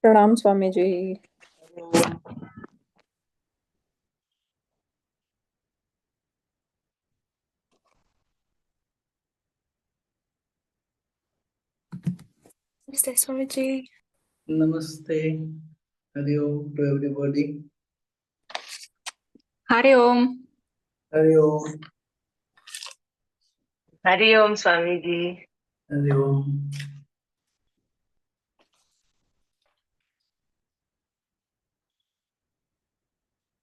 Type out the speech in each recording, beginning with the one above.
प्रणाम Swami ji. Namaste, Swamiji. Namaste. Hari Om to everybody. Hari Om. Hari Om. Hari Om, Swamiji. Hari Om.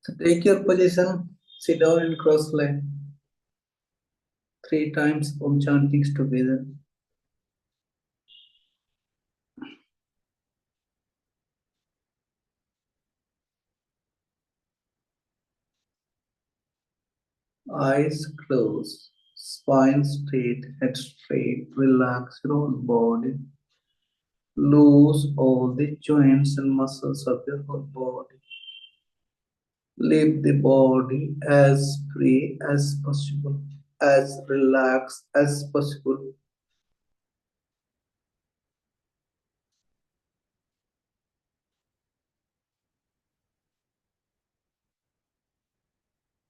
So take your position, sit down in cross leg. 3 times Om chantings together. Eyes closed, spine straight, head straight. Relax your whole body. Loose all the joints and muscles of your whole body. Leave the body as free as possible, as relaxed as possible.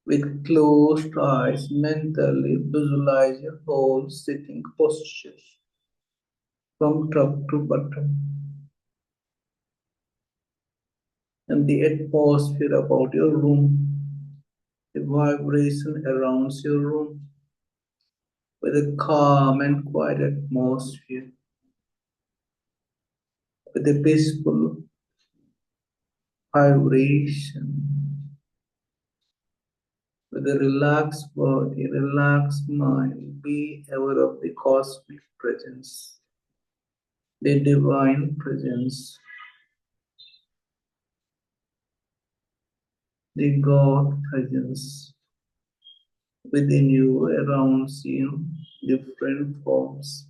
With closed eyes, mentally visualize your whole sitting posture from top to bottom and the atmosphere about your room, the vibration around your room with a calm and quiet atmosphere, with a peaceful vibration, with a relaxed body, relaxed mind. Be aware of the cosmic presence, the divine presence, the God presence within you, around you, different forms.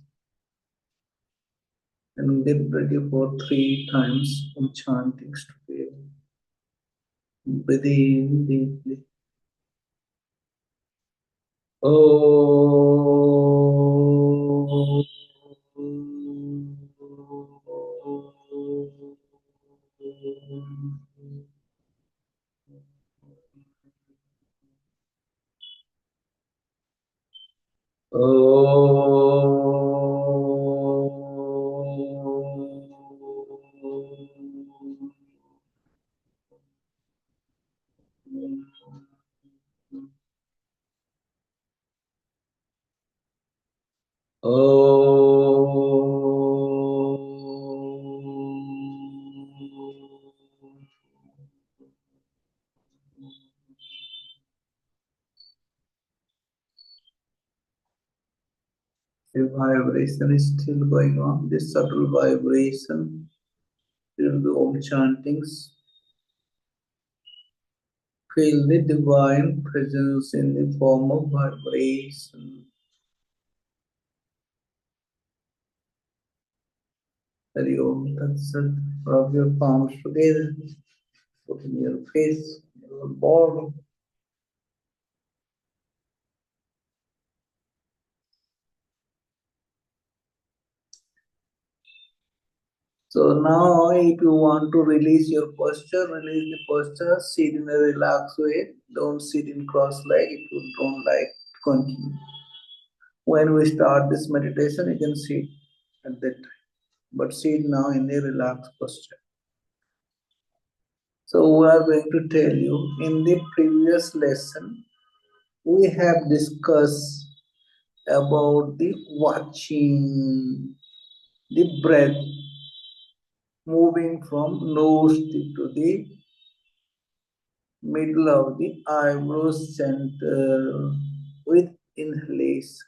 And get ready for 3 times of chanting together. Breathe in deeply. Oh. The vibration is still going on, this subtle vibration during the Om chantings. Feel the divine presence in the form of vibration. Hari Om Tat Sat. Rub your palms together, put in your face, your body. So now if you want to release your posture, release the posture, sit in a relaxed way. Don't sit in cross leg if you don't like to continue. When we start this meditation, you can sit at that time. But sit now in a relaxed posture. So we are going to tell you, in the previous lesson, we have discussed about the watching the breath moving from nose tip to the middle of the eyebrow center with inhalation.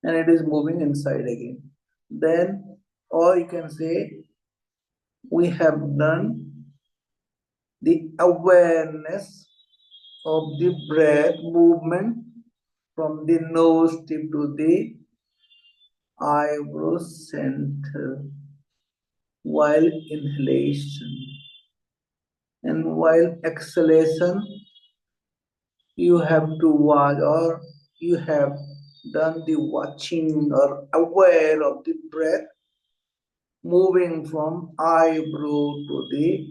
And it is moving inside again. Then, or you can say, we have done the awareness of the breath movement from the nose tip to the eyebrow center while inhalation. And while exhalation, you have to watch, or you have done the watching or aware of the breath moving from eyebrow to the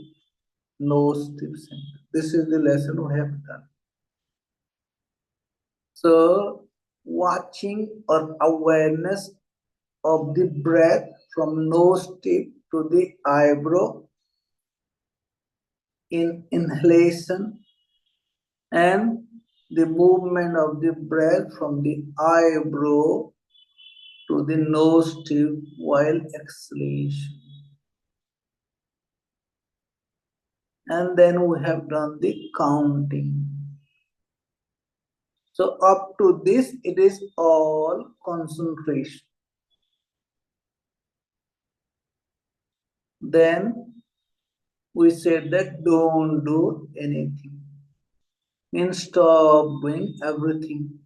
nose tip center. This is the lesson we have done. So, watching or awareness of the breath from nose tip to the eyebrow in inhalation and the movement of the breath from the eyebrow to the nose tip while exhalation. And then we have done the counting. So up to this, it is all concentration. Then we said that don't do anything. Means stop doing everything.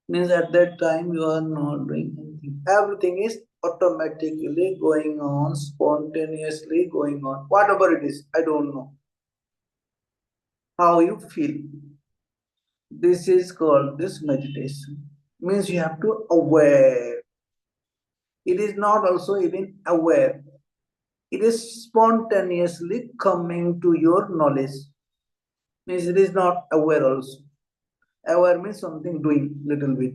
Means at that time you are not doing anything. Everything is automatically going on, spontaneously going on. Whatever it is, I don't know how you feel. This is called this meditation. Means you have to aware. It is not also even aware. It is spontaneously coming to your knowledge. Means it is not aware also. Aware means something doing little bit.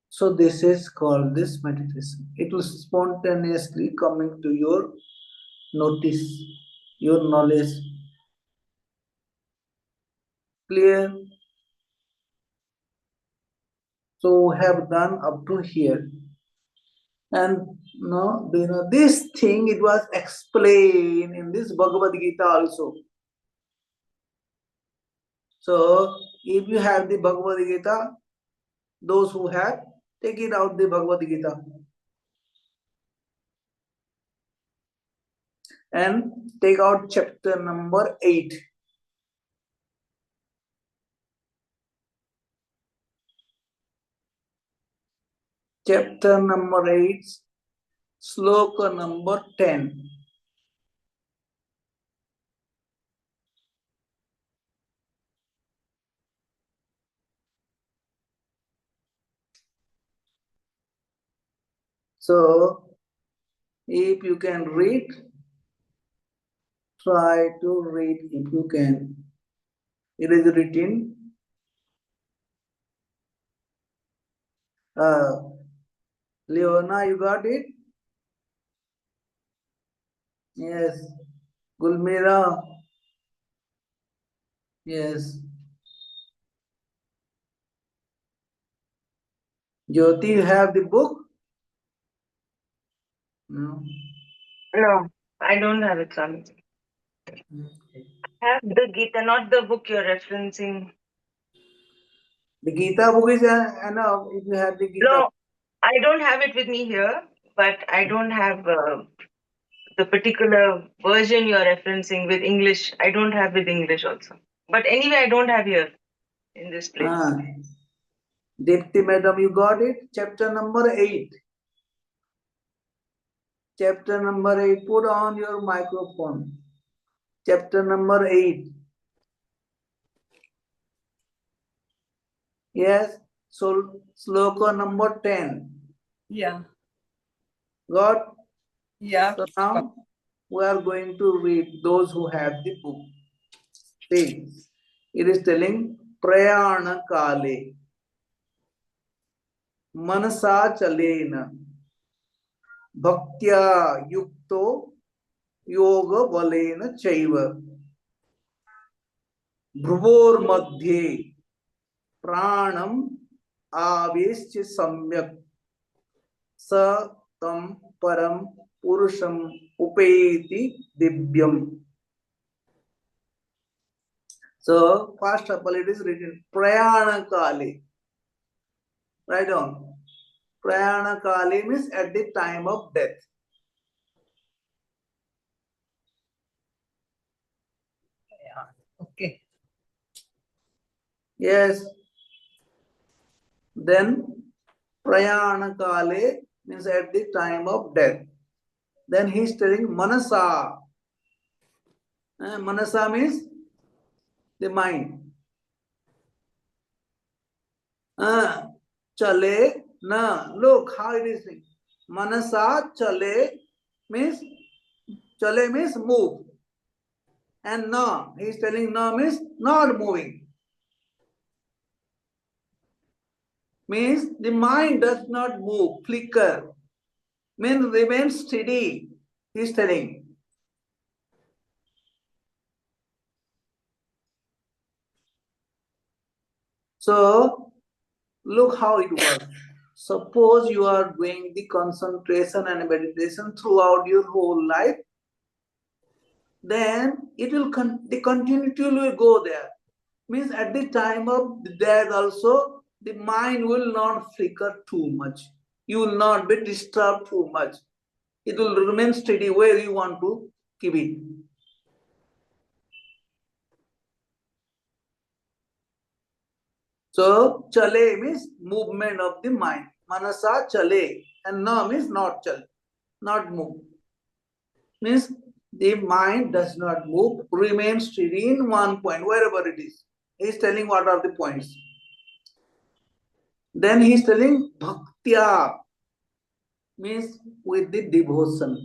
So this is called this meditation. It will spontaneously coming to your notice, your knowledge. Clear? So we have done up to here. And no, you know, this thing it was explained in this Bhagavad Gita also. So if you have the Bhagavad Gita, those who have, take it out the Bhagavad Gita. And take out chapter number 8. Chapter number 8, sloka number 10. So, if you can read, try to read if you can. It is written. Leona, you got it? Yes. Gulmira. Yes. Jyoti, you have the book? No. No, I don't have it, Swamiji. Okay. I have the Gita, not the book you're referencing. The Gita book is enough if you have the Gita. No, I don't have it with me here, but I don't have the particular version you're referencing with English. I don't have with English also. But anyway, I don't have here in this place. Dipti madam, you got it? Chapter number 8. Chapter number 8. Put on your microphone. Chapter number 8. Yes. So sloka number 10. Yeah. Got? Yeah. So now we are going to read those who have the book. See, it is telling Prayana Kale. Manasa Chalena. Bhaktya Yukto Yoga Valena Chaiva. Bhruvor Madhye Pranam Avescha Samyak. Sa Tam Param Purusham Upeti Divyam. So, first of all, it is written Prayana Kali. Write down. Prayana Kali means at the time of death. Yeah. Okay. Yes. Then Prayana Kali means at the time of death. Then he is telling Manasa. Manasa means the mind. Chale Na. Look how it is. Manasa chale means move. And na, he is telling na means not moving. Means the mind does not move, flicker. Means remain steady. He is telling. So look how it works. Suppose you are doing the concentration and meditation throughout your whole life, then it will the continuity will go there. Means at the time of death also, the mind will not flicker too much. You will not be disturbed too much. It will remain steady where you want to keep it. So, chale means movement of the mind. Manasa chale. And na means not chale, not move. Means the mind does not move, remains steady in one point, wherever it is. He is telling what are the points. Then he is telling bhaktya means with the devotion.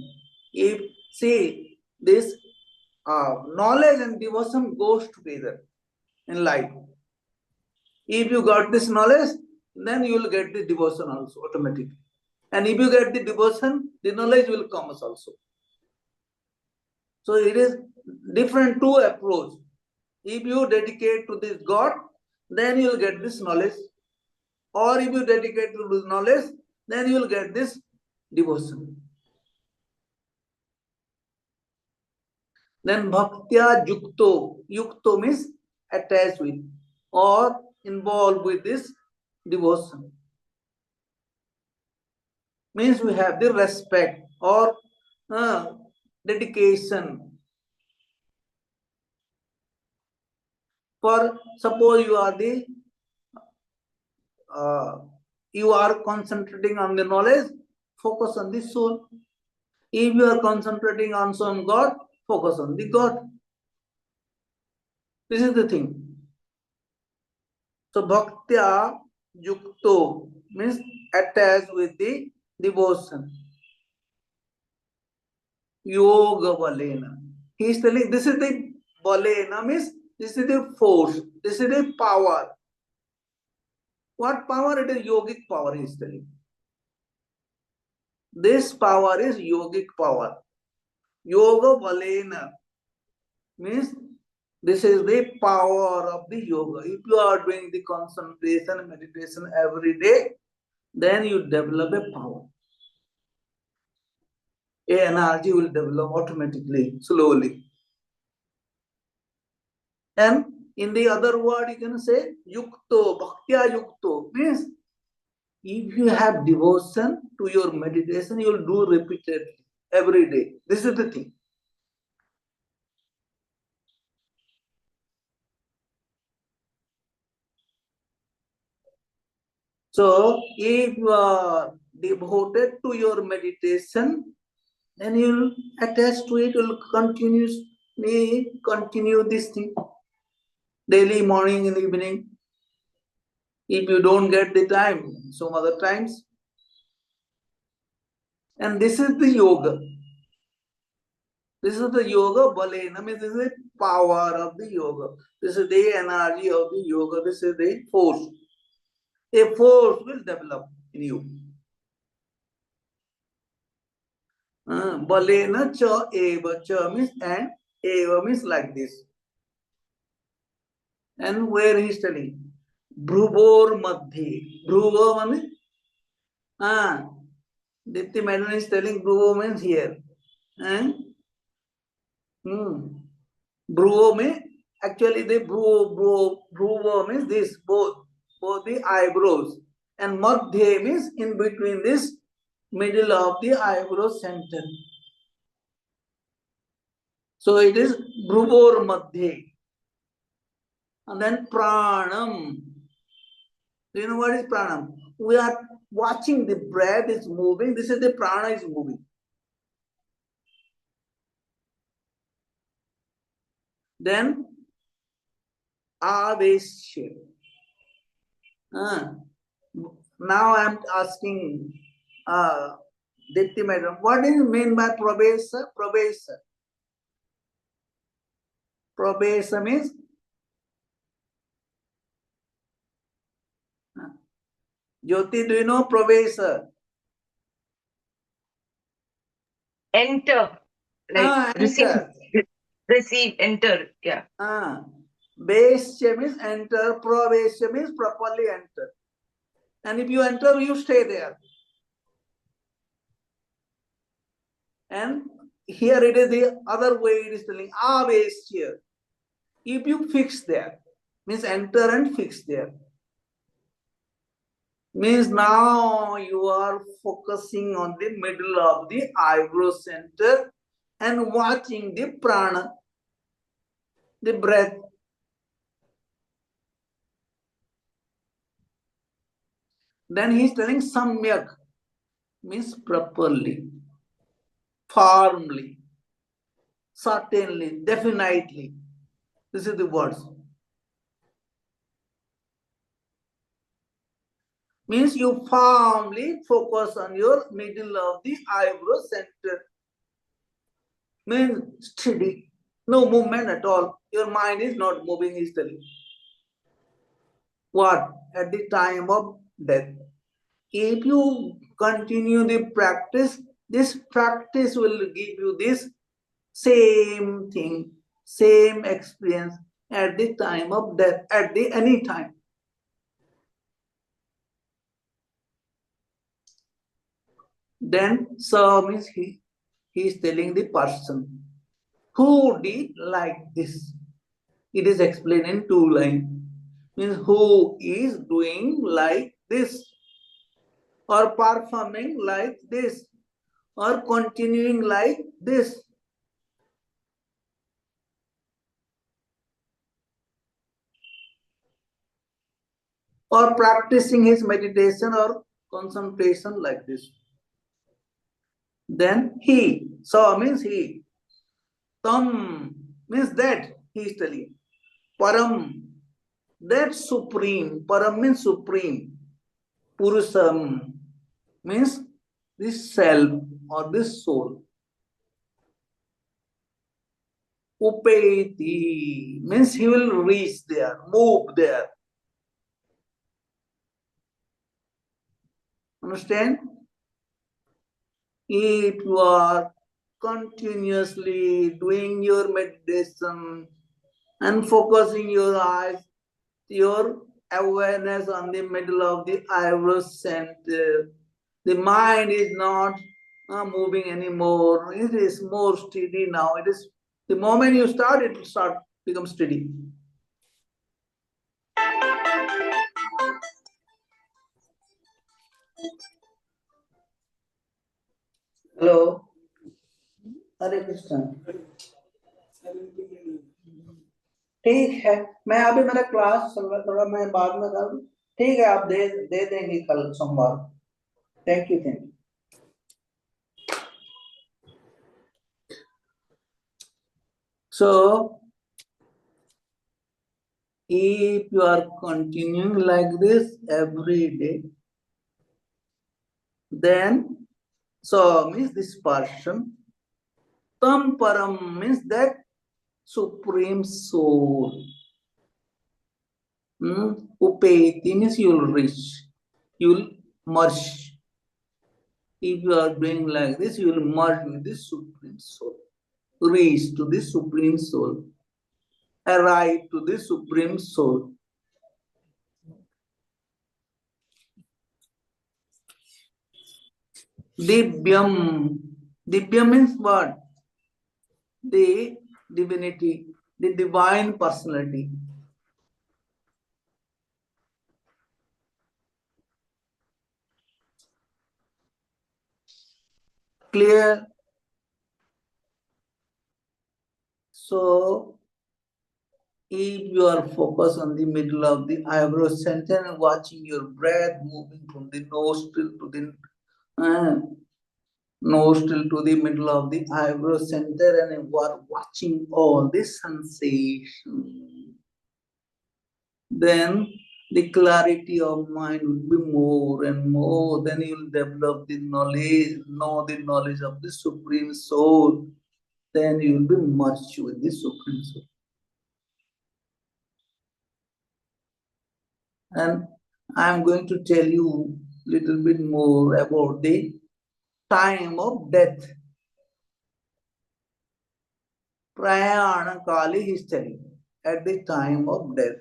If see this knowledge and devotion goes together in life. If you got this knowledge, then you will get the devotion also automatically. And if you get the devotion, the knowledge will come also. So it is different two approach. If you dedicate to this God, then you will get this knowledge. Or if you dedicate to this knowledge, then you will get this devotion. Then bhaktya yukto. Yukto means attached with or involved with this devotion. Means we have the respect or dedication. For suppose you are concentrating on the knowledge, focus on the soul. If you are concentrating on some God, focus on the God. This is the thing. So bhaktya yukto means attached with the devotion. Yoga balena. He is telling this is the balena means this is the force, this is the power. What power? It is yogic power, he is telling. This power is yogic power. Yoga balena means this is the power of the yoga. If you are doing the concentration, meditation every day, then you develop a power. A energy will develop automatically, slowly. And in the other word, you can say yukto, bhaktya yukto means if you have devotion to your meditation, you will do repeatedly every day. This is the thing. So if you are devoted to your meditation, then you will attach to it, you will continuously continue this thing daily, morning and evening. If you don't get the time, some other times. And this is the yoga. This is the yoga balena, means this is the power of the yoga. This is the energy of the yoga. This is the force. A force will develop in you. Balena cha eva. Cha means and eva means like this. And where he is telling? Bhruvor madhi. Bhruva means Dipti Madam is telling Bhruvo means here. Bhruvo means actually the Bhruvo means this, both the eyebrows. And Madhya means in between this middle of the eyebrow center. So it is Bhruvor Madhya. And then Pranam. Do you know what is Pranam? We are watching the breath is moving. This is the prana is moving. Then Aveshya. Now I am asking Dipti madam, what do you mean by probesa? Probesa. Probesa means Jyoti, do you know probesa? Enter. Like Enter. receive, enter. Yeah. Besya means enter, pravesya means properly enter. And if you enter, you stay there. And here it is the other way it is telling avesya. If you fix there, means enter and fix there. Means now you are focusing on the middle of the eyebrow center and watching the prana, the breath. Then he is telling samyak, means properly, firmly, certainly, definitely. This is the words. Means you firmly focus on your middle of the eyebrow center. Means steady, no movement at all. Your mind is not moving, he is telling. What? At the time of death. If you continue the practice, this practice will give you this same thing, same experience at the time of death, at the any time. Then so means he is telling the person who did like this. It is explained in 2 lines. Means who is doing like this, or performing like this, or continuing like this. Or practicing his meditation or concentration like this. Then he, so means he. Tam means that, he is telling. Param, that supreme. Param means supreme. Purusam means this self or this soul. Upeti means he will reach there, move there. Understand? If you are continuously doing your meditation and focusing your eyes, your awareness on the middle of the eyebrow center, the mind is not moving anymore. It is more steady now. It is the moment you start, it will start become steady. Hello. Hare Krishna. ठीक है, मैं अभी मेरा class चल रहा, थोड़ा मैं बाद में कर दूं। ठीक है, आप दे देंगे कल सोमवार। Thank you, thank you. So, if you are continuing like this every day, then so means this person, tam param means that supreme soul. Upeti means you will reach, you will merge. If you are doing like this, you will merge with the supreme soul, reach to the supreme soul, arrive to the supreme soul. Divyam. Divyam means what? The divinity, the divine personality. Clear? So, if you are focused on the middle of the eyebrow center and watching your breath moving from the nostril to the nostril to the middle of the eyebrow center, and you are watching all this sensation, then the clarity of mind will be more and more. Then you will develop the knowledge, know the knowledge of the Supreme Soul. Then you will be merged with the Supreme Soul. And I am going to tell you a little bit more about the time of death. Prayana Kali history at the time of death.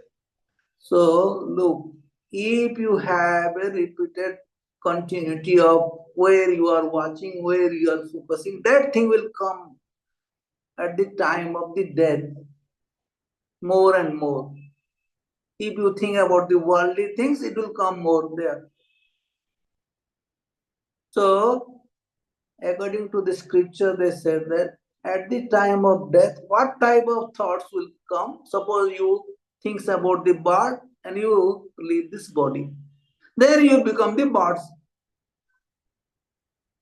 So look, if you have a repeated continuity of where you are watching, where you are focusing, that thing will come at the time of the death more and more. If you think about the worldly things, it will come more there. So, according to the scripture, they said that at the time of death, what type of thoughts will come? Suppose you think about the bird and you leave this body. There you become the birds.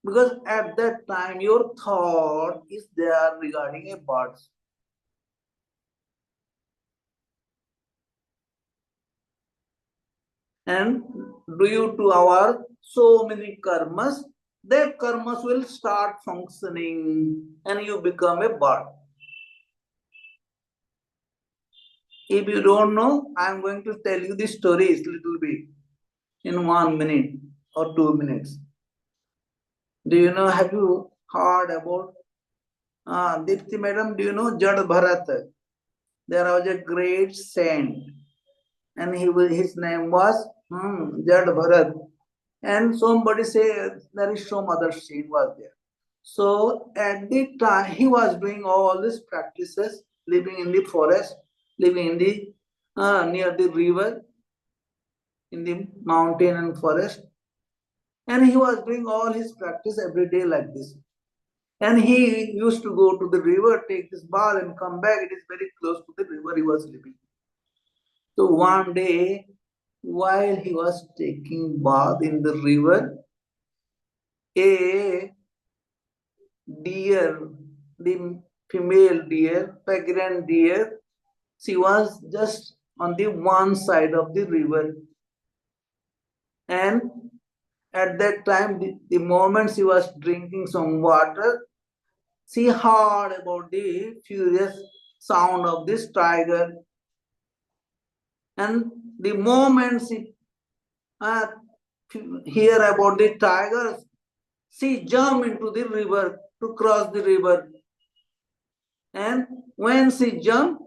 Because at that time, your thought is there regarding a bird. And due to our so many karmas, that karmas will start functioning and you become a bird. If you don't know, I am going to tell you the stories little bit in 1 minute or 2 minutes. Do you know, have you heard about Dipti madam, do you know Jad Bharat? There was a great saint and his name was Jad Bharat. And somebody say there is some other saint was there. So at the time he was doing all these practices, living in the forest, living in the near the river, in the mountain and forest. And he was doing all his practice every day like this. And he used to go to the river, take his bath and come back. It is very close to the river he was living. So one day, while he was taking bath in the river, a deer, the female deer, pregnant deer, she was just on the one side of the river. And at that time, the moment she was drinking some water, she heard about the furious sound of this tiger. And the moment she hear about the tiger, she jumped into the river to cross the river. And when she jumped,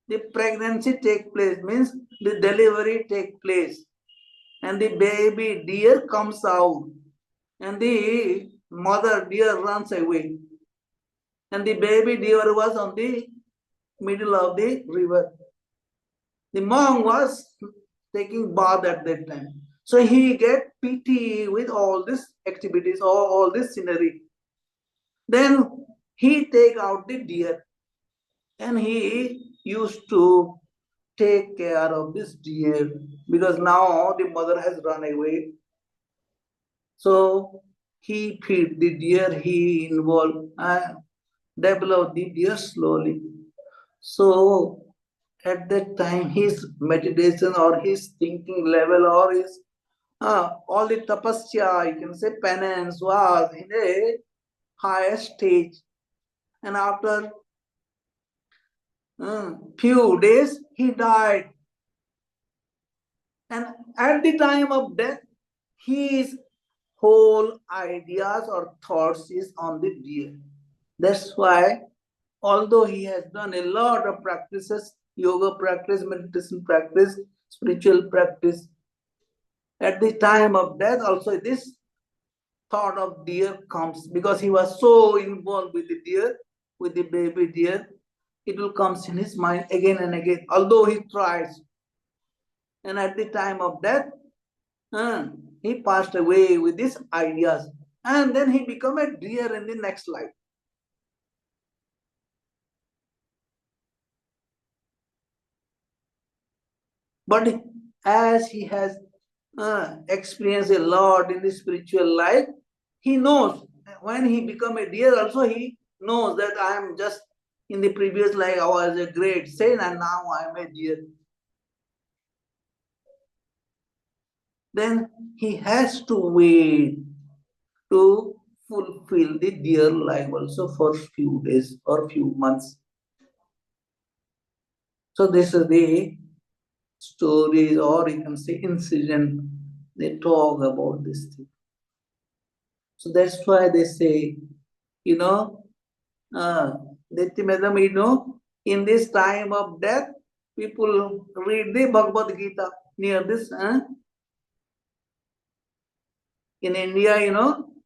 the pregnancy take place, means the delivery take place. And the baby deer comes out. And the mother deer runs away. And the baby deer was on the middle of the river. The monk was taking bath at that time. So he get pity with all these activities, all this scenery. Then he take out the deer and he used to take care of this deer because now the mother has run away. So he feed the deer, he involved, develop the deer slowly. So at that time, his meditation or his thinking level or his all the tapasya, you can say penance, was in a higher stage. And after few days, he died. And at the time of death, his whole ideas or thoughts is on the deer. That's why, although he has done a lot of practices, yoga practice, meditation practice, spiritual practice, at the time of death also this thought of deer comes because he was so involved with the deer, with the baby deer, it will come in his mind again and again, although he tries. And at the time of death, he passed away with these ideas. And then he became a deer in the next life. But as he has experienced a lot in the spiritual life, he knows when he become a deer also, he knows that I am just in the previous life I was a great saint and now I am a deer. then he has to wait to fulfill the deer life also for few days or few months. So this is the stories, or you can say incident, they talk about this thing. So that's why they say, you know, Madam, in this time of death, people read the Bhagavad Gita near this. In India,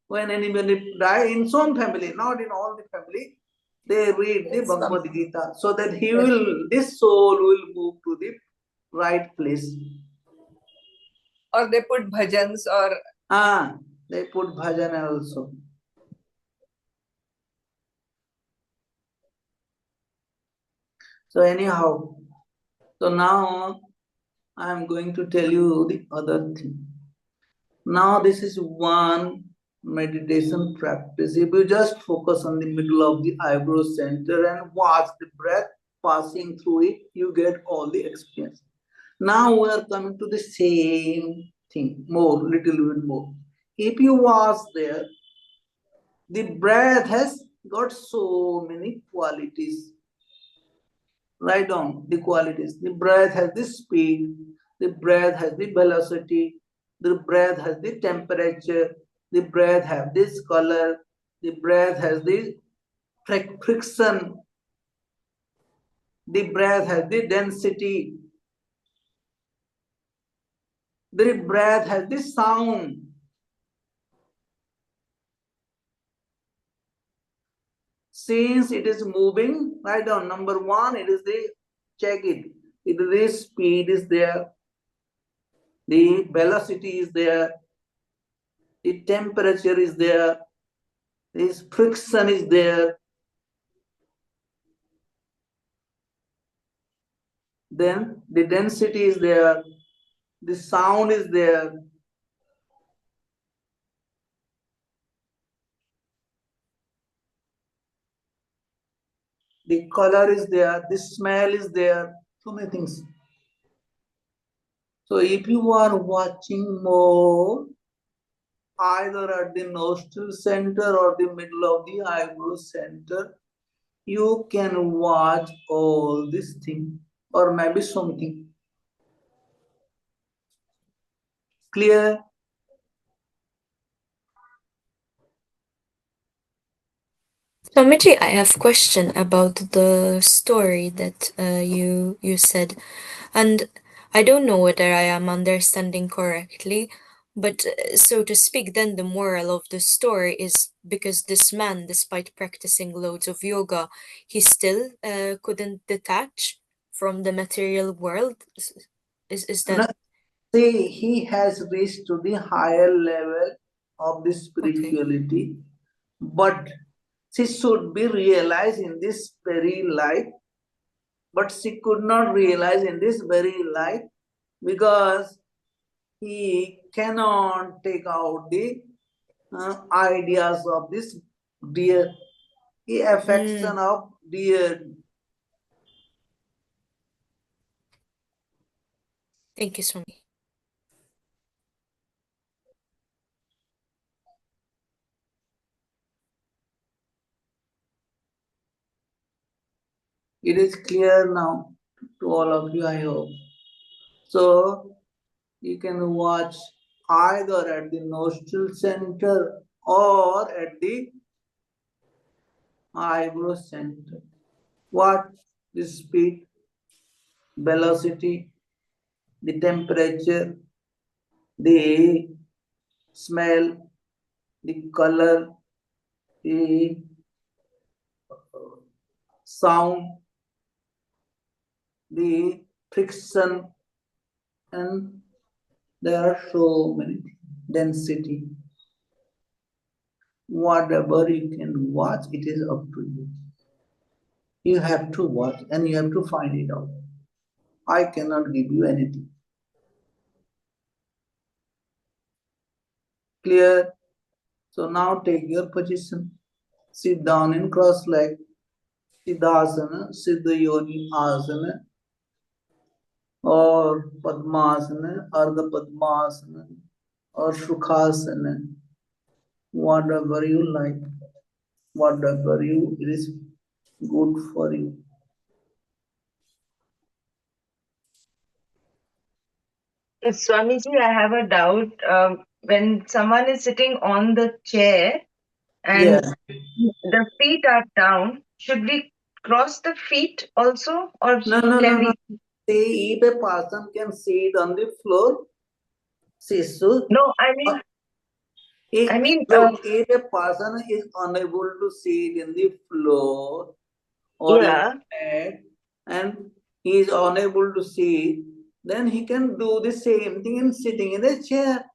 when anybody die in some family, not in all the family, they read the Bhagavad Gita so that this soul will move to the right place. Or they put bhajans or They put bhajan also. So anyhow, so now I am going to tell you the other thing. Now this is one meditation practice. If you just focus on the middle of the eyebrow center and watch the breath passing through it, you get all the experience. Now we are coming to the same thing, little bit more. If you watch there, the breath has got so many qualities. Write down the qualities. The breath has the speed, the breath has the velocity, the breath has the temperature, the breath has this color, the breath has the friction, the breath has the density, the breath has the sound. Since it is moving, write down number one, it is the, check it. It is the speed is there, the velocity is there, the temperature is there, this friction is there. Then the density is there, the sound is there. The color is there, the smell is there, so many things. So if you are watching more, either at the nostril center or the middle of the eyebrow center, you can watch all this thing, or maybe something. Clear? Swamiji, I have a question about the story that you said, and I don't know whether I am understanding correctly, but so to speak, then the moral of the story is because this man, despite practicing loads of yoga, he still couldn't detach from the material world. Is that See, he has reached to the higher level of the spirituality, but she should be realized in this very life, but she could not realize in this very life because he cannot take out the ideas of this deer, the affection of deer. Thank you, Swami. It is clear now to all of you, I hope. So you can watch either at the nostril center or at the eyebrow center. What the speed, velocity, the temperature, the smell, the color, the sound, the friction, and there are so many density. Whatever you can watch, it is up to you. You have to watch and you have to find it out. I cannot give you anything. Clear? So now take your position. Sit down in cross leg. Siddhasana, Siddha Yoni Asana. or Padmasana, Ardha Padmasana, or Sukhasana, whatever you like, whatever you it is good for you. Swamiji, I have a doubt. When someone is sitting on the chair Yeah. and the feet are down, should we cross the feet also, or No, no, can no, no. we? See, if a person can sit on the floor, see, so No, I mean, look, if a person is unable to sit in the floor or in yeah, bed and he is unable to sit, then he can do the same thing in sitting in a chair.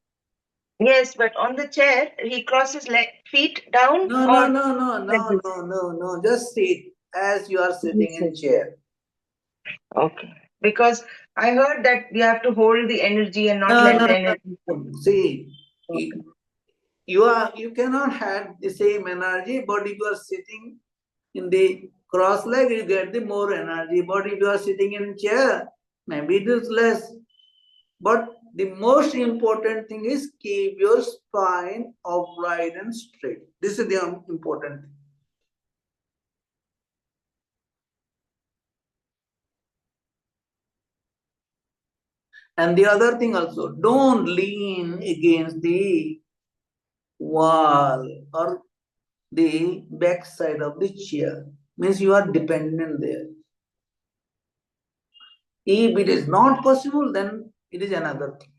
yes, but on the chair, he crosses feet down No, no, or no, no, like no, this? no, no, no. Just sit as you are sitting in chair. Okay. Because I heard that you have to hold the energy and not No, let no, the energy. no. See, Okay. you cannot have the same energy, but if you are sitting in the cross leg, you get the more energy. But if you are sitting in chair, maybe it is less. But the most important thing is keep your spine upright and straight. This is the important thing. And the other thing also, don't lean against the wall or the back side of the chair. Means you are dependent there. If it is not possible, then it is another thing.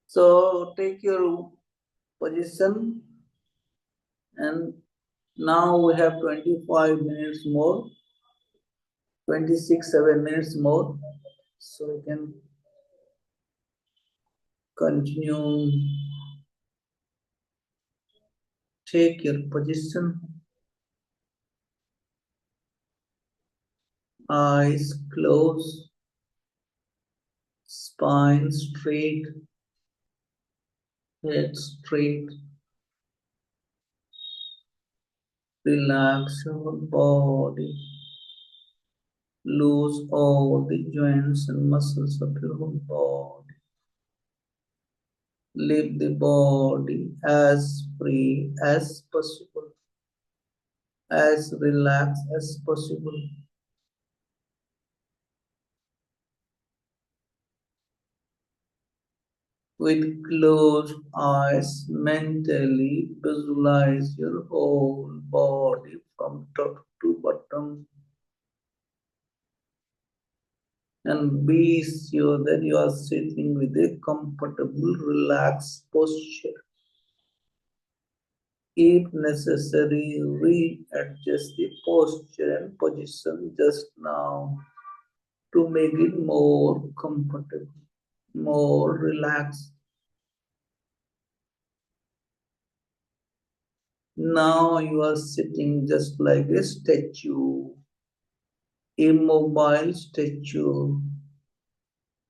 So take your position, and now we have 25 minutes more, 26, 7 minutes more. So we can continue. Take your position. Eyes closed, spine straight, head straight. Relax your body. Loose all the joints and muscles of your whole body. Leave the body as free as possible, as relaxed as possible. With closed eyes, mentally visualize your whole body from top to bottom, and be sure that you are sitting with a comfortable, relaxed posture. If necessary, readjust the posture and position just now to make it more comfortable, more relaxed. Now you are sitting just like a statue, immobile statue,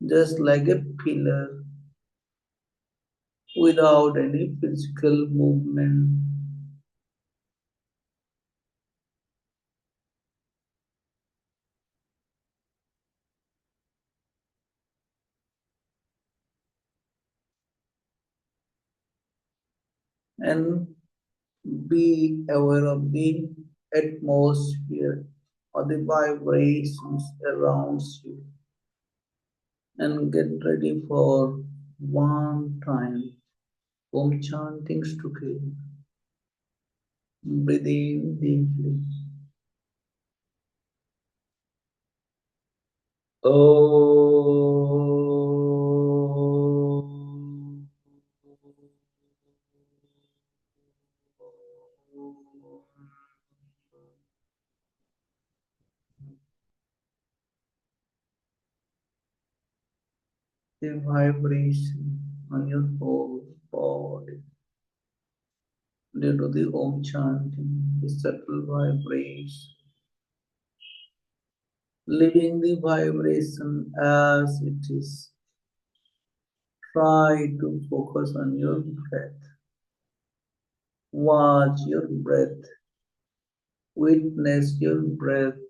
just like a pillar, without any physical movement. And be aware of the atmosphere or the vibrations around you, and get ready for one time Om chanting together. Breathe in deeply. Om. The vibration on your whole body due to the Om chanting, the subtle vibration, living the vibration as it is. Try to focus on your breath. Watch your breath. Witness your breath.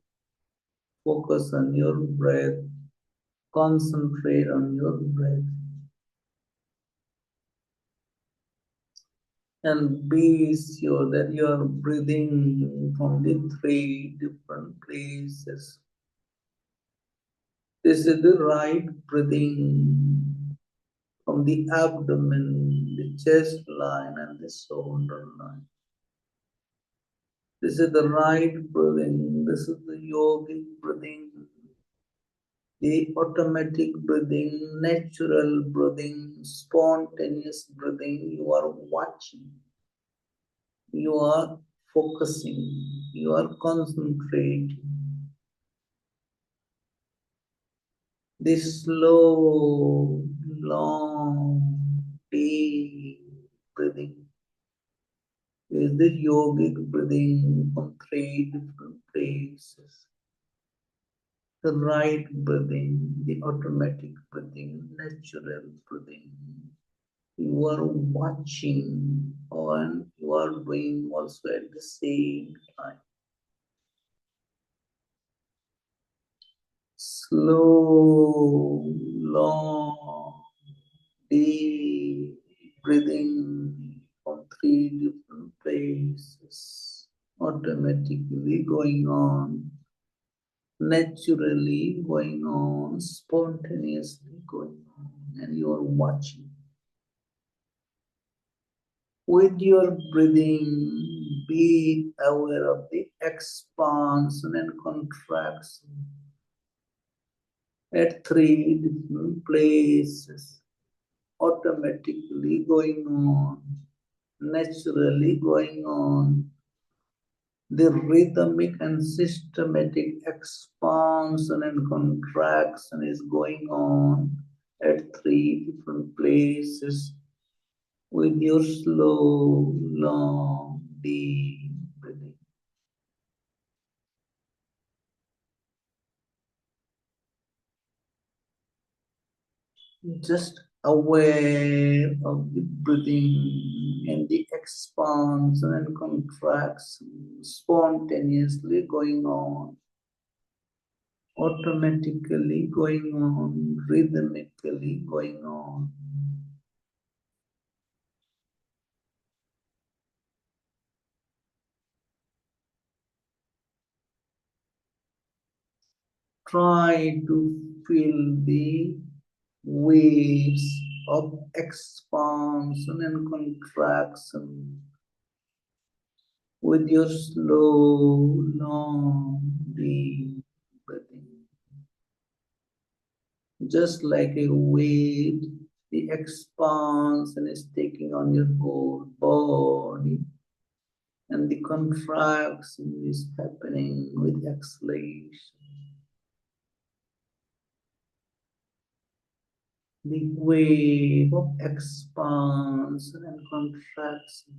Focus on your breath. Concentrate on your breath. And be sure that you are breathing from the 3 different places. This is the right breathing from the abdomen, the chest line, and the shoulder line. This is the right breathing. This is the yogic breathing, the automatic breathing, natural breathing, spontaneous breathing. You are watching, you are focusing, you are concentrating. This slow, long, deep breathing is the yogic breathing from 3 different places. The right breathing, the automatic breathing, natural breathing. You are watching and you are doing also at the same time. Slow, long, deep breathing from 3 different places, automatically going on, naturally going on, spontaneously going on, and you are watching. With your breathing, be aware of the expansion and contraction at 3 different places, automatically going on, naturally going on. The rhythmic and systematic expansion and contraction is going on at 3 different places with your slow, long, deep breathing. Just aware of the breathing and the expansion and contraction spontaneously going on, automatically going on, rhythmically going on. Try to feel the waves of expansion and contraction with your slow, long, deep breathing. Just like a wave, the expansion is taking on your whole body, and the contraction is happening with exhalation. The wave of expansion and contraction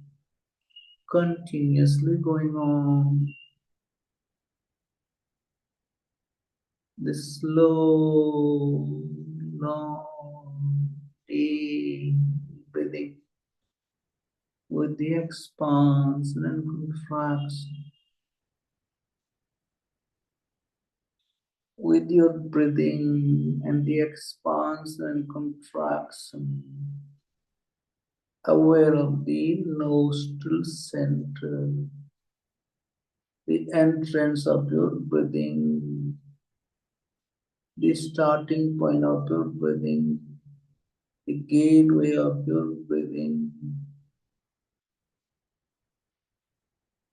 continuously going on. The slow, long, deep breathing with the expansion and contraction. With your breathing and the expansion and contraction, aware of the nostril center, the entrance of your breathing, the starting point of your breathing, the gateway of your breathing,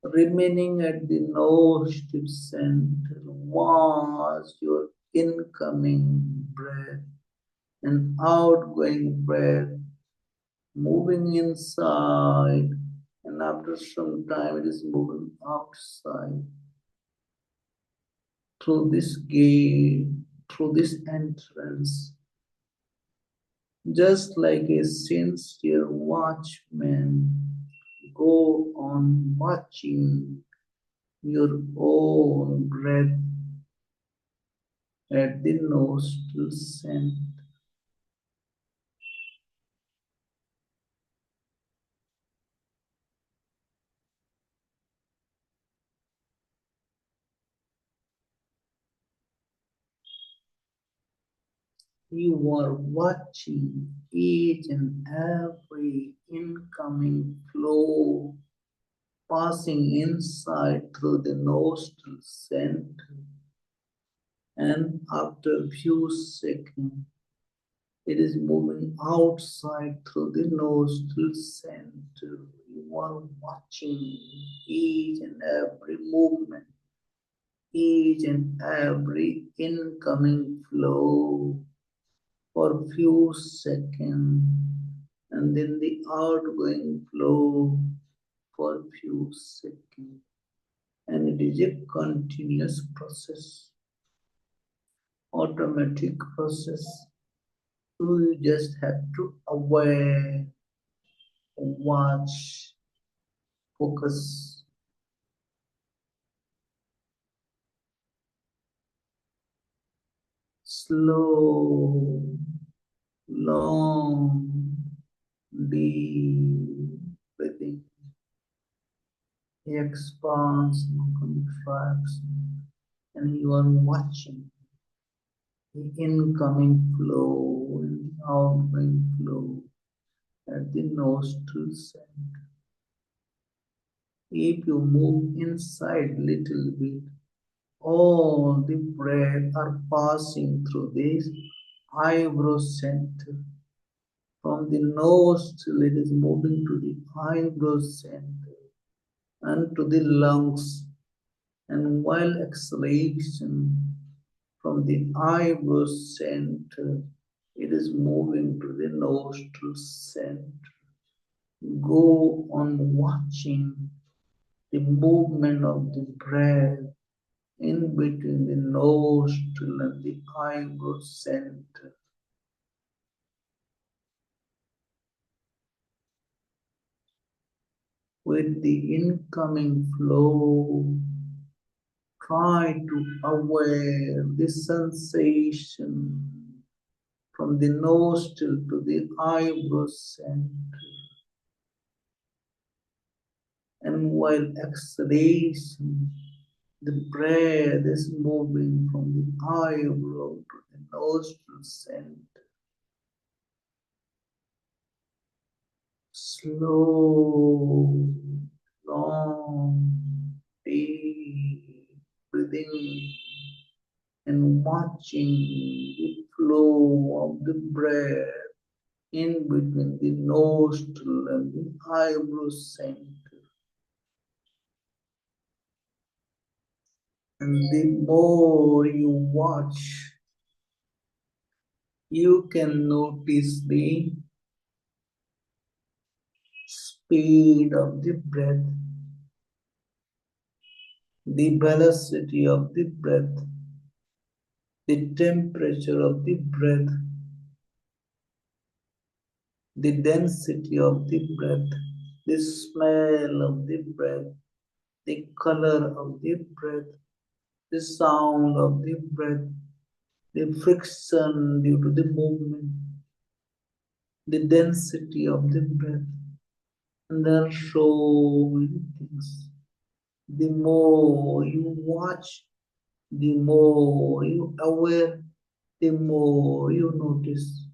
remaining at the nostril center, watch your incoming breath and outgoing breath moving inside, and after some time it is moving outside through this gate, through this entrance, just like a sincere watchman. Go on watching your own breath at the nostril center. You are watching each and every incoming flow passing inside through the nostril center, and after a few seconds it is moving outside through the nostril center. You are watching each and every movement, each and every incoming flow for a few seconds, and then the outgoing flow for a few seconds. And it is a continuous process, automatic process. So you just have to aware, watch, focus. Slow, long, deep breathing. Expansion, contraction, and you are watching the incoming flow and the outgoing flow at the nostril center. If you move inside little bit, all the breath are passing through this eyebrow center. From the nostril, it is moving to the eyebrow center and to the lungs. And while exhalation from the eyebrow center, it is moving to the nostril center. Go on watching the movement of the breath in between the nostril and the eyebrow center. With the incoming flow, try to aware the sensation from the nostril to the eyebrow center. And while exhalation, the breath is moving from the eyebrow to the nostril center. Slow, long, deep breathing and watching the flow of the breath in between the nostril and the eyebrow center. And the more you watch, you can notice the speed of the breath, the velocity of the breath, the temperature of the breath, the density of the breath, the smell of the breath, the color of the breath, the sound of the breath, the friction due to the movement, the density of the breath, and there are so many things. The more you watch, the more you aware, the more you notice.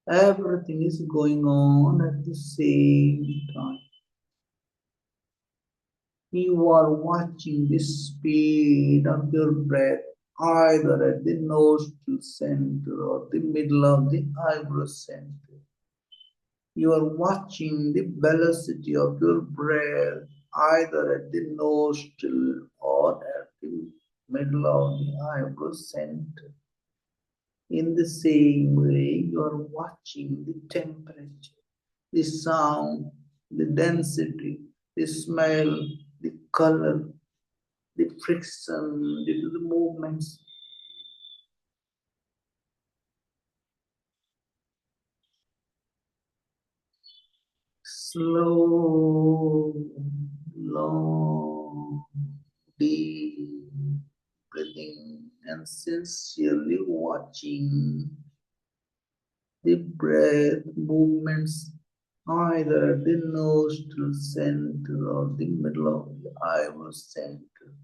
Everything is going on at the same time. You are watching the speed of your breath either at the nostril center or the middle of the eyebrow center. You are watching the velocity of your breath either at the nostril or at the middle of the eyebrow center. In the same way, you are watching the temperature, the sound, the density, the smell, the color, the friction due to the movements. Slow, long, deep breathing and sincerely watching the breath movements either at the nostril center or the middle of the eyebrow center,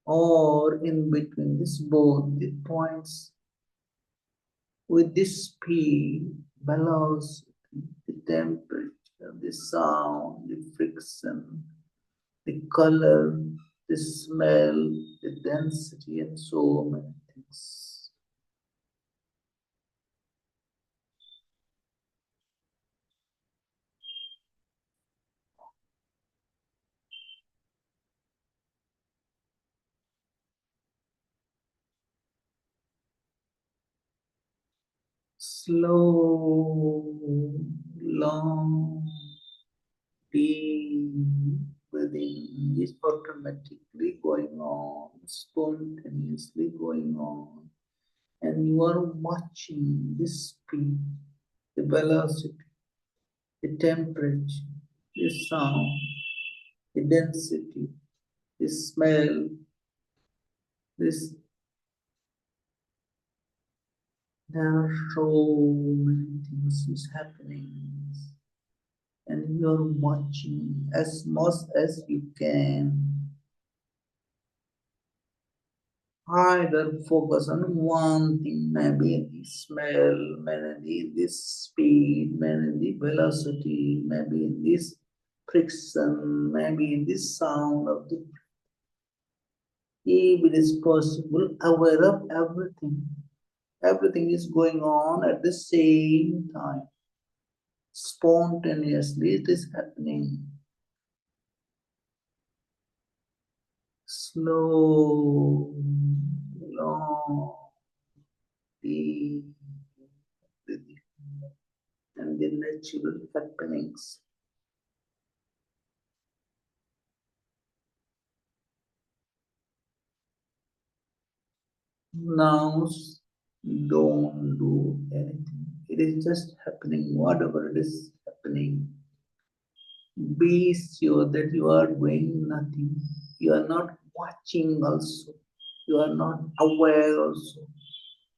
or in between this both the points. with this speed, velocity, the temperature, the sound, the friction, the color, the smell, the density, and so many things. Slow, long, deep breathing is automatically going on, spontaneously going on, and you are watching the speed, the velocity, the temperature, the sound, the density, the smell, this there are so many things is happening, and you're watching as much as you can. Either focus on one thing, maybe the smell, maybe this speed, maybe the velocity, maybe this friction, maybe this sound of the. If it is possible, aware of everything. Everything is going on at the same time. Spontaneously, it is happening. Slow, long, deep breathing, and the natural happenings. Now, don't do anything. It is just happening, whatever it is happening. Be sure that you are doing nothing. You are not watching also. You are not aware also.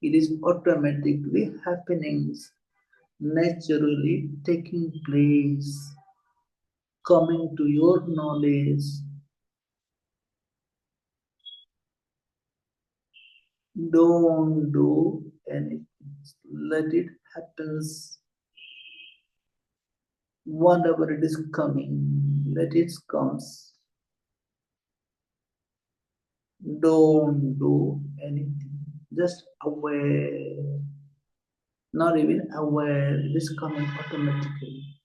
It is automatically happening, naturally taking place, coming to your knowledge. Don't do anything. Let it happen. Whatever it is coming, let it comes. Don't do anything. Just aware. Not even aware. It is coming automatically.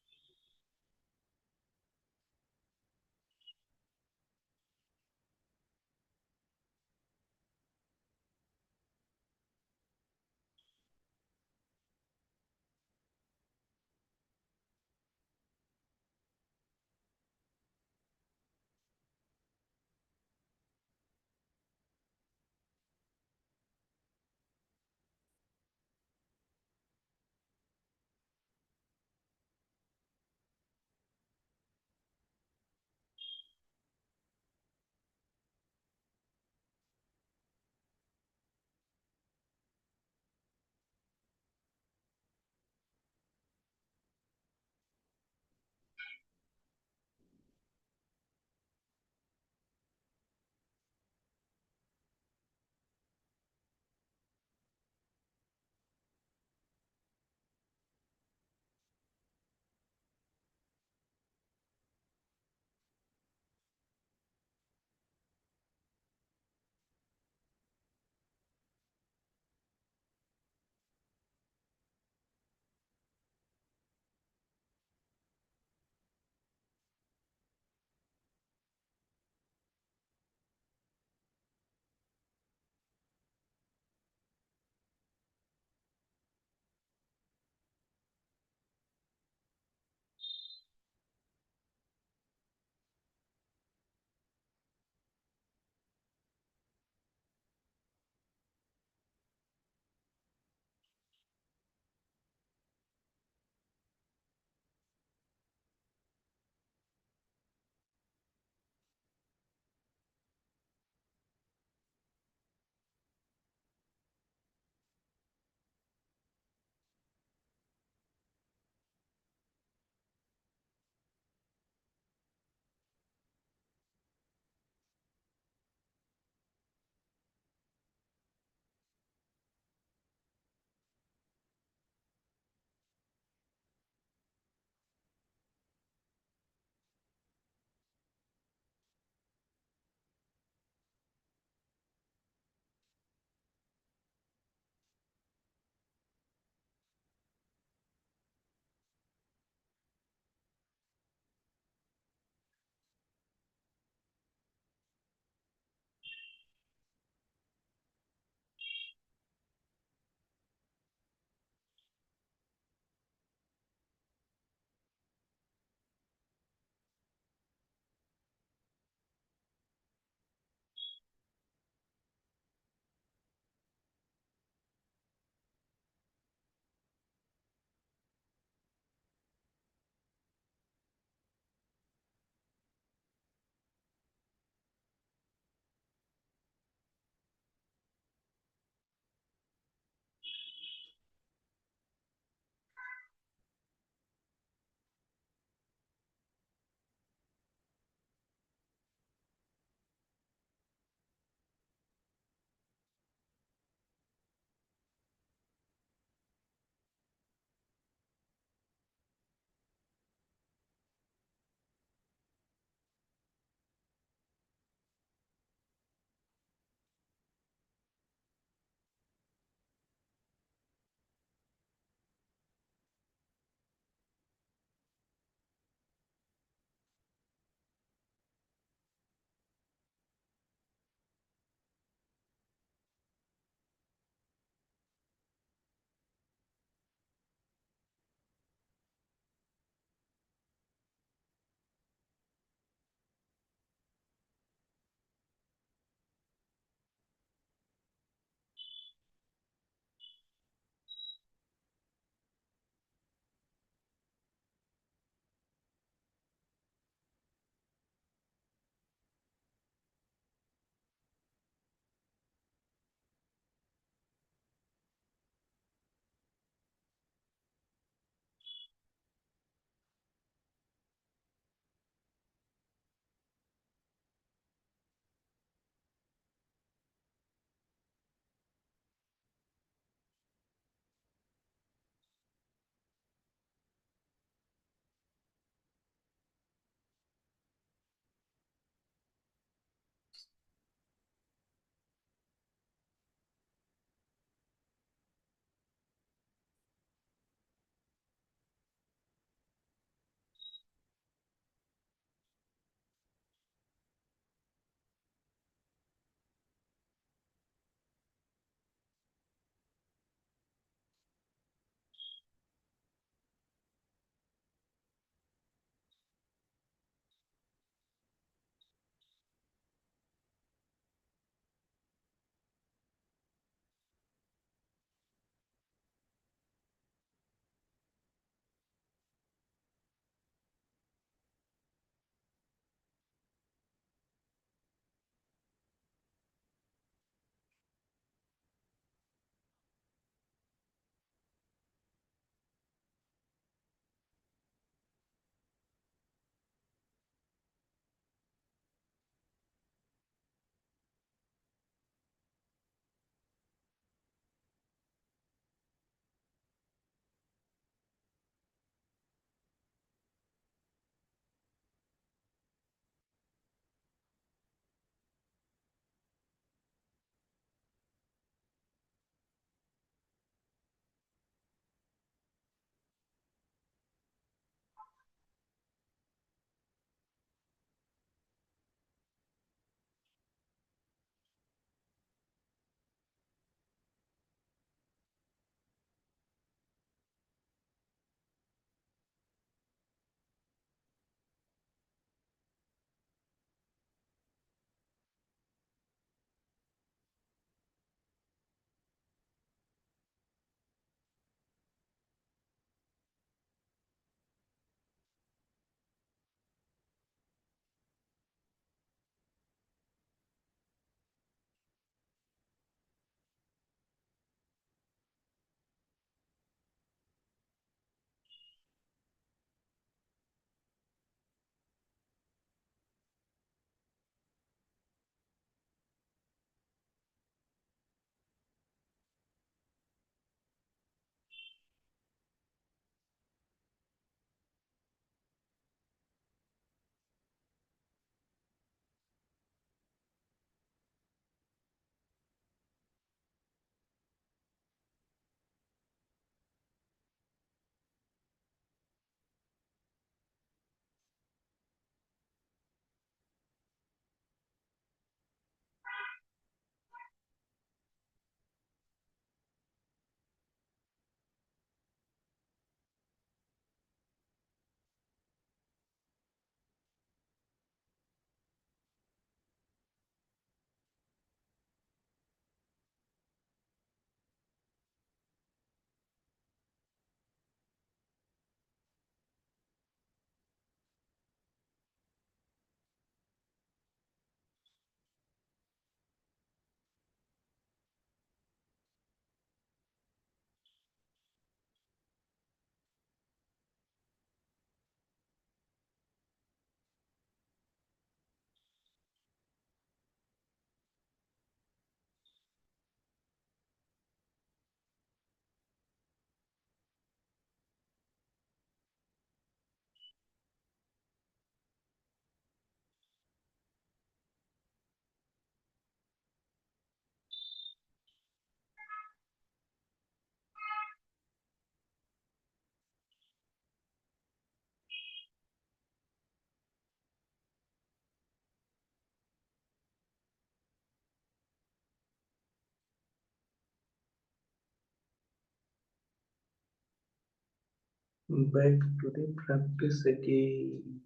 Back to the practice again.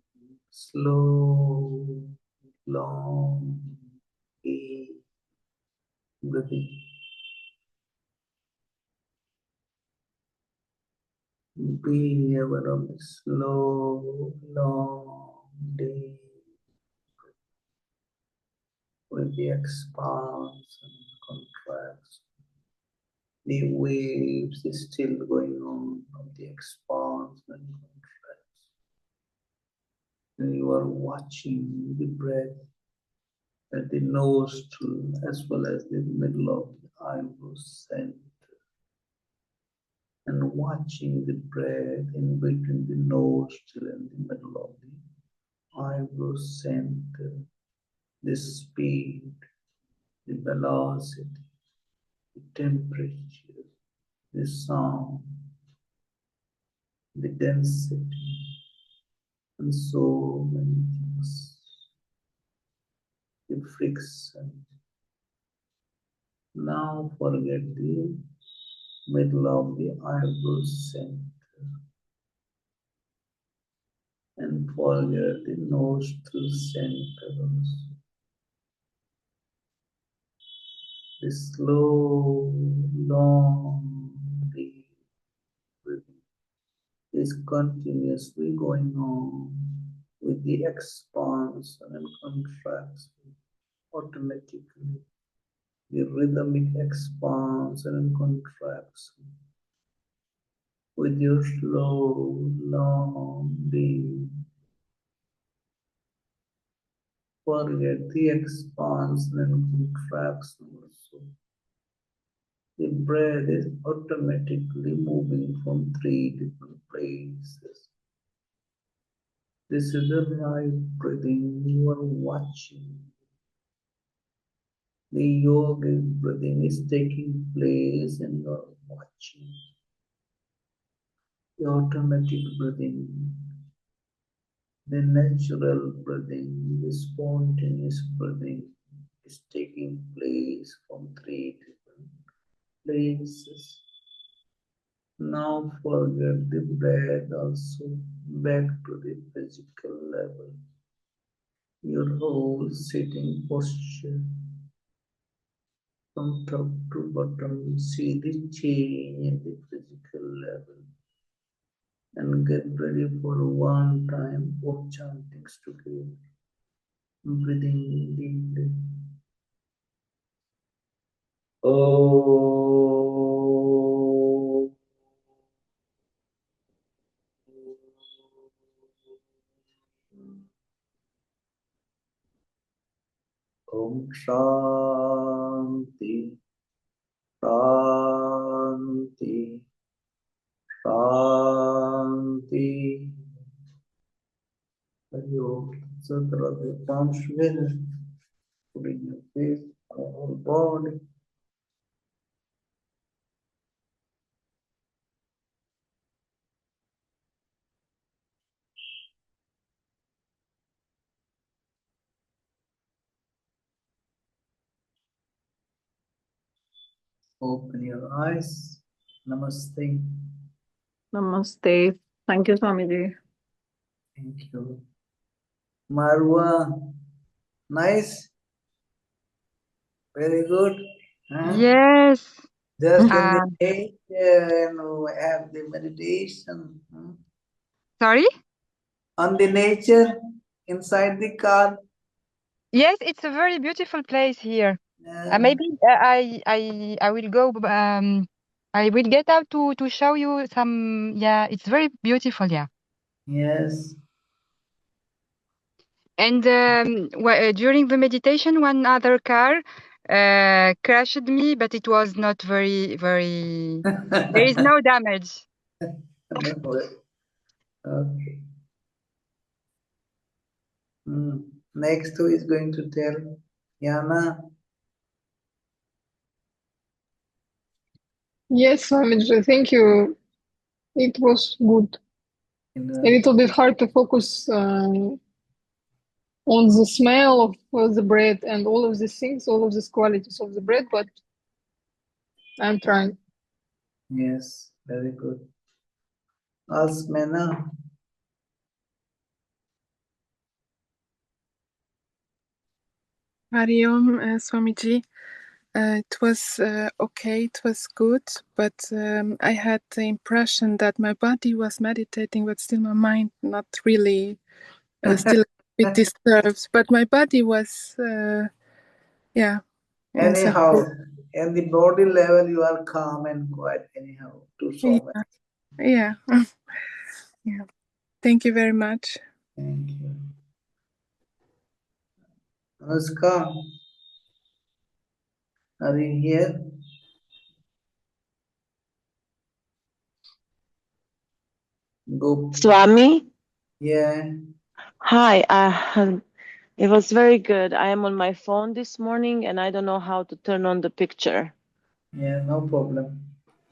Slow, long, deep breathing. Be aware of the slow, long, deep with the expanse and contracts. The waves is still going on of the expanse and contracts. And you are watching the breath at the nostril as well as the middle of the eyebrow center, and watching the breath in between the nostril and the middle of the eyebrow center, the speed, the velocity, the temperature, the sound, the density, and so many things. The friction. Now forget the middle of the eyebrow center and forget the nostril center also. The slow, long, deep breathing is continuously going on with the expansion and contraction automatically. The rhythmic expansion and contraction with your slow, long, deep. Forget the expansion and contraction also. The breath is automatically moving from 3 different places. This is the right breathing you are watching. The yogic breathing is taking place and you are watching. The automatic breathing, the natural breathing, the spontaneous breathing is taking place from 3 different places. Now forget the breath also, back to the physical level. Your whole sitting posture from top to bottom, see the change in the physical level. And get ready for one time of chantings together. Breathing deeply. Oh. Om Shanti, Shanti, Shanti. Hari Om. So throw the palms together, putting your face on your whole body. Open your eyes. Namaste. Namaste. Thank you, Swamiji. Thank you. Marwa, nice. Very good. Huh? Yes. Just in the Uh, nature and we have the meditation. Sorry? On the nature, inside the car. Yes, it's a very beautiful place here. Maybe I will go. I will get out to show you some. Yeah, it's very beautiful. Yeah. Yes. And during the meditation, one other car crashed me, but it was not very. There is no damage. Okay. Next, who is going to tell? Yana. Yes, Swamiji, thank you. It was good. A little bit hard to focus on the smell of the bread and all of these things, all of these qualities of the bread, but I'm trying. Yes, very good. Asmena. Hariom, Swamiji. It was okay, it was good, but I had the impression that my body was meditating, but still my mind not really, still a bit disturbed. But my body was, yeah. in such Anyhow, in the body level, you are calm and quiet. Anyhow, to so much. Yeah. Yeah. Thank you very much. Thank you. Anushka, are you here? Go. Swami, Yeah. hi. It was very good. I am on my phone this morning and I don't know how to turn on the picture. Yeah, no problem.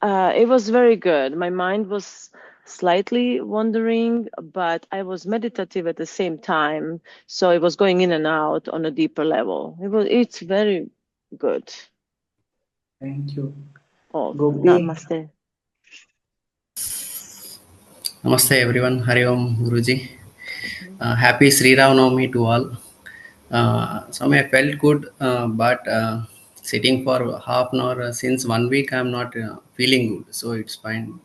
It was very good. My mind was slightly wandering, but I was meditative at the same time. So it was going in and out on a deeper level. It's very good. Thank you. Oh, Gopi. namaste. Namaste everyone, Hari Om Guruji. Happy Sri Ram Navami to all. Swami, I felt good, but sitting for half an hour since 1 week, I'm not feeling good. So it's fine.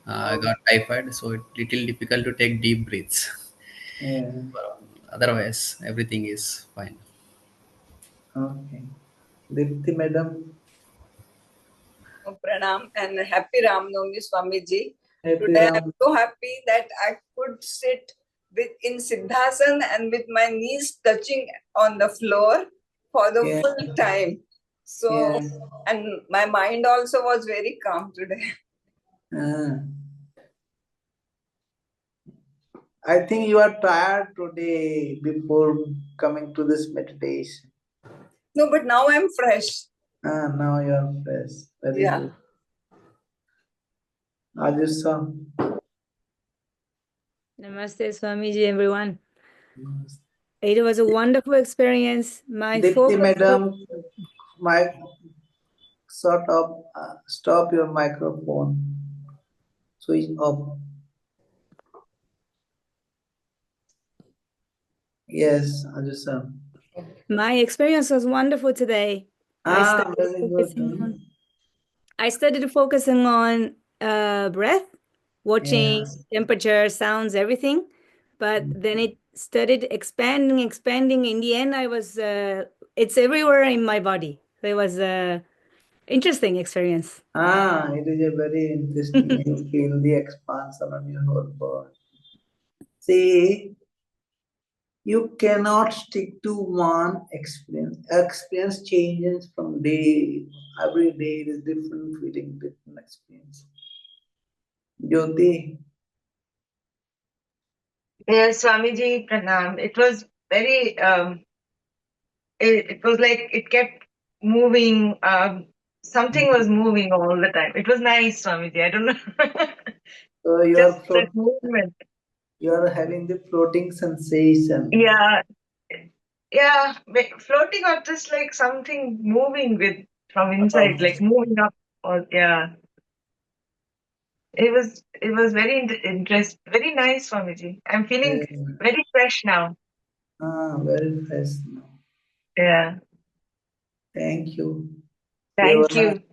I got typhoid, so it's little difficult to take deep breaths. Yeah. Otherwise, everything is fine. Okay. Dipti madam. Pranam and happy Ram Navami Swamiji. Happy Today Ram. I'm so happy that I could sit in Siddhasan and with my knees touching on the floor for the Yeah. full time. So, Yeah. and my mind also was very calm today. I think you are tired today before coming to this meditation. No, but now I'm fresh. Now you are fresh. Very Yeah. good. Ajusa. Namaste, Swamiji, everyone. It was a wonderful experience. My Dipti focus. madam, stop your microphone. Switch off. Yes, Ajusa. My experience was wonderful today. Very good. I started focusing on breath, watching temperature, sounds, everything. But then it started expanding. In the end, it's everywhere in my body. So it was a interesting experience. It is a very interesting. You feel the expansion of your whole body. See, you cannot stick to one experience. Experience changes from day. Every day is different feeling, different experience. Jyoti. Yes, Swamiji, Pranam. It was very, it was like it kept moving. Something was moving all the time. It was nice, Swamiji. I don't know. So you Just are that movement. You are having the floating sensation. Yeah. Yeah. Floating or just like something moving from inside, like moving up. Or yeah. It was very interesting, very nice, Swamiji. I'm feeling very fresh now. Very fresh now. Yeah. Thank you. Thank you.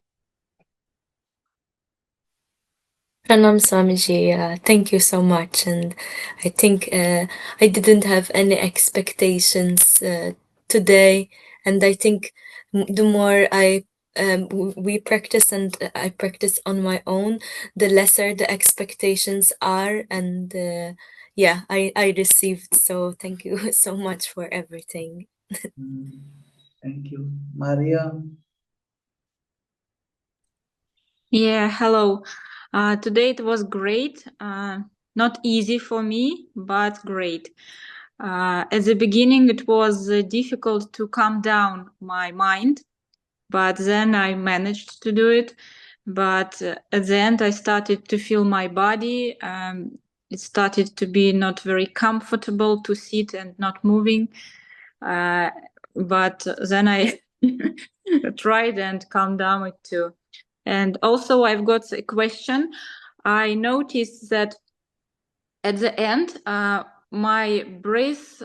Pranam Swamiji, thank you so much. And I think I didn't have any expectations today. And I think the more we practice and I practice on my own, the lesser the expectations are. And yeah, I received. So thank you so much for everything. Thank you. Maria. Yeah, hello. Today it was great. Not easy for me, but great. At the beginning, it was difficult to calm down my mind, but then I managed to do it. But at the end, I started to feel my body. It started to be not very comfortable to sit and not moving. But then I tried and calmed down it too. And also, I've got a question. I noticed that at the end, my breath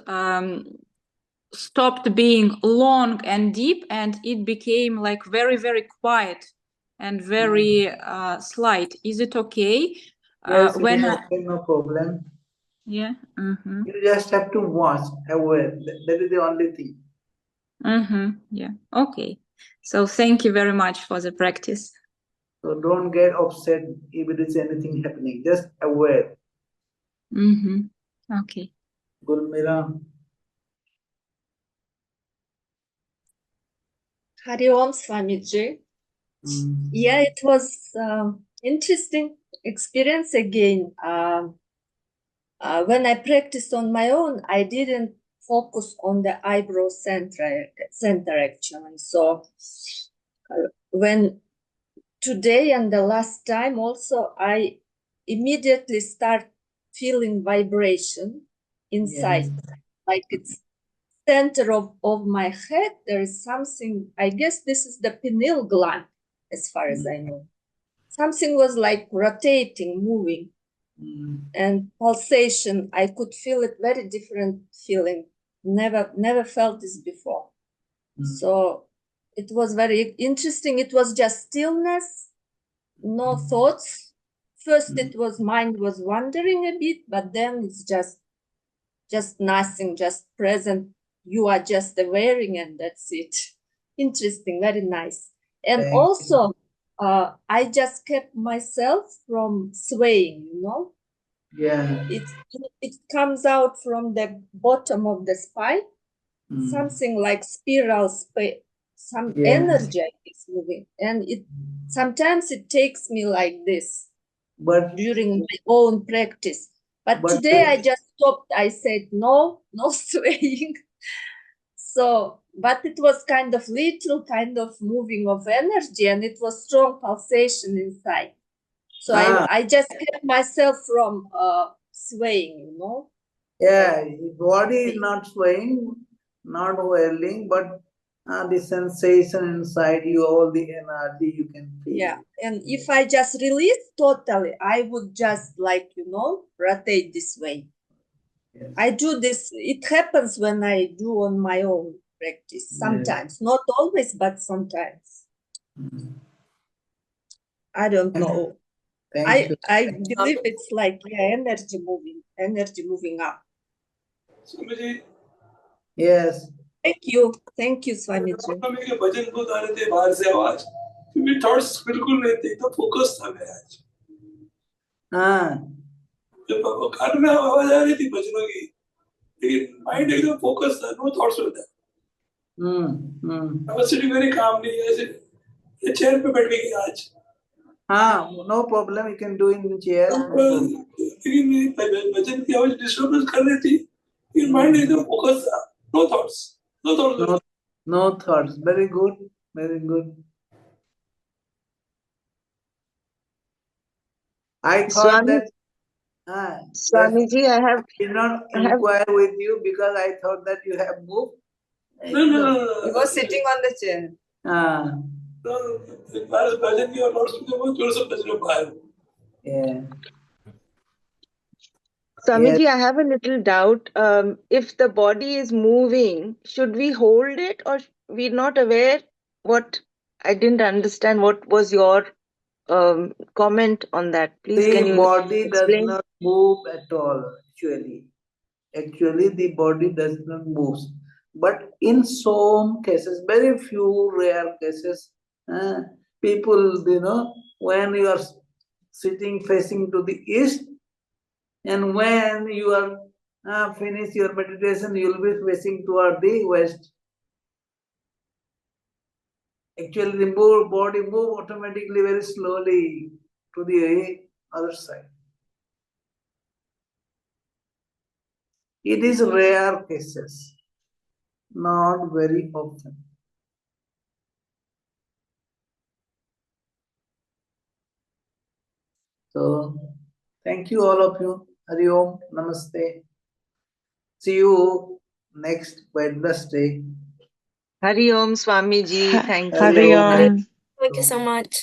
stopped being long and deep, and it became like very, very quiet and very slight. Is it okay? Yes, When it's okay, no problem. yeah. Mm-hmm. You just have to watch, aware. That is the only thing. Mm-hmm. Yeah. Okay. So thank you very much for the practice. So don't get upset if it is anything happening. Just aware. Mm-hmm. Okay. Gulmira. Hari Om Swamiji. Yeah, it was interesting experience again. When I practiced on my own, I didn't focus on the eyebrow center actually. So when today and the last time also, I immediately start feeling vibration inside, like it's center of my head. There is something, I guess this is the pineal gland, as far as I know. Something was like rotating, moving, and pulsation. I could feel it, very different feeling. Never felt this before. So it was very interesting. It was just stillness, no thoughts. First it was mind was wandering a bit, but then it's just nothing, just present. You are just awareing, and that's it. Interesting, very nice. And Thank also, I just kept myself from swaying, you know. Yeah. It comes out from the bottom of the spine, something like spiral space, some energy is moving, and sometimes it takes me like this, but during my own practice. But today I just stopped. I said no swaying. So, but it was kind of little kind of moving of energy, and it was strong pulsation inside. So I just kept myself from swaying, you know. Yeah, body is not swaying, not whirling, but the sensation inside you, all the energy you can feel. Yeah, and if I just release totally, I would just like, you know, rotate this way. Yes. I do this, it happens when I do on my own practice, sometimes, not always, but sometimes. I don't know. Thank you. I believe it's like energy moving up. Swamiji. Yes. Thank you, Swamiji. भजन बहुत आ रहे थे बाहर से आवाज, क्योंकि thoughts बिल्कुल नहीं थे, तो फोकस था मैं आज। जब कान में आवाज आ रही थी भजनों की, लेकिन माइंड एकदम फोकस था, नो थॉट्स होता। I was sitting very calmly, ऐसे चेयर पे बैठ गई आज। No problem, you can do in the chair. लेकिन भजन की आवाज डिस्टर्बेंस कर रही थी, लेकिन माइंड एकदम फोकस था, no thoughts. No thoughts. Very good. Very good. I thought that Swamiji, I did not inquire with you because I thought that you have moved. No. He was sitting on the chair. Yeah. Swamiji, I have a little doubt. If the body is moving, should we hold it, or we're not aware? What I didn't understand. What was your comment on that? Please, can you body explain? does not move at all. Actually, the body does not move. But in some cases, very few rare cases, people, you know, when you are sitting facing to the east, and when you are finish your meditation, you will be facing toward the west. Actually, the body move automatically very slowly to the other side. It is rare cases, not very often. So, thank you all of you. Hari Om, Namaste. See you next Wednesday. Hari Om, Swamiji. Thank you. Hari Om. Thank you so much.